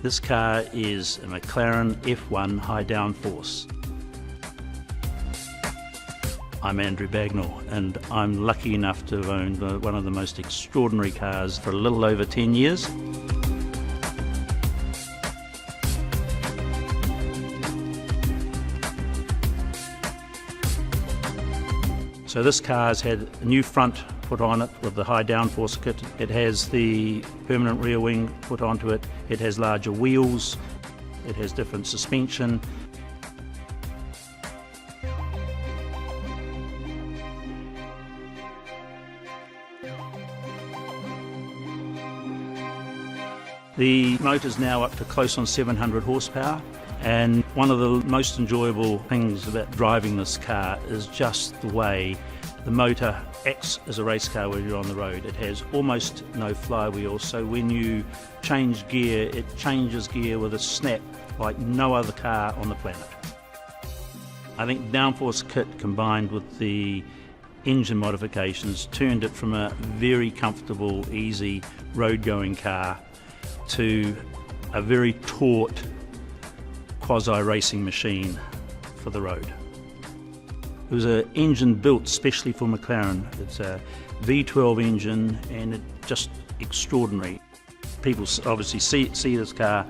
This car is a McLaren F1 high downforce. I'm Andrew Bagnall, and I'm lucky enough to have owned one of the most extraordinary cars for a little over 10 years. So this car has had a new front put on it with the high downforce kit. It has the permanent rear wing put onto it. It has larger wheels. It has different suspension. The motor's now up to close on 700 horsepower, and one of the most enjoyable things about driving this car is just the way the motor acts as a race car when you're on the road. It has almost no flywheel, so when you change gear, it changes gear with a snap like no other car on the planet. I think downforce kit combined with the engine modifications turned it from a very comfortable, easy road-going car to a very taut quasi-racing machine for the road. It was an engine built specially for McLaren. It's a V12 engine, and it's just extraordinary. People obviously see this car,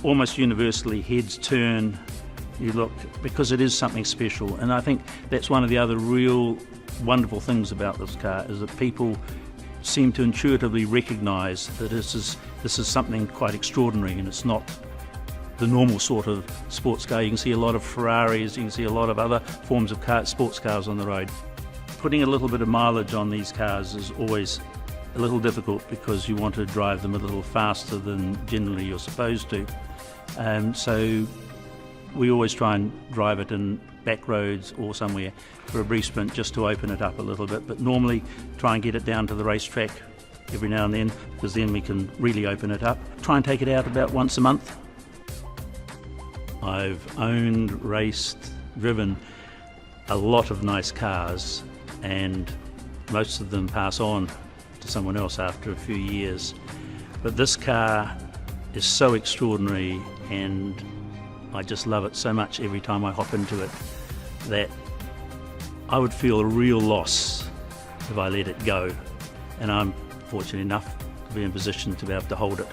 almost universally heads turn, you look, because it is something special. And I think that's one of the other real wonderful things about this car, is that people seem to intuitively recognise that this is something quite extraordinary, and it's not the normal sort of sports car. You can see a lot of Ferraris, you can see a lot of other forms of sports cars on the road. Putting a little bit of mileage on these cars is always a little difficult, because you want to drive them a little faster than generally you're supposed to. So we always try and drive it in back roads or somewhere for a brief sprint, just to open it up a little bit, but normally try and get it down to the racetrack every now and then, because then we can really open it up. Try and take it out about once a month. I've owned, raced, driven a lot of nice cars, and most of them pass on to someone else after a few years. But this car is so extraordinary, and I just love it so much every time I hop into it, that I would feel a real loss if I let it go. And I'm fortunate enough to be in a position to be able to hold it.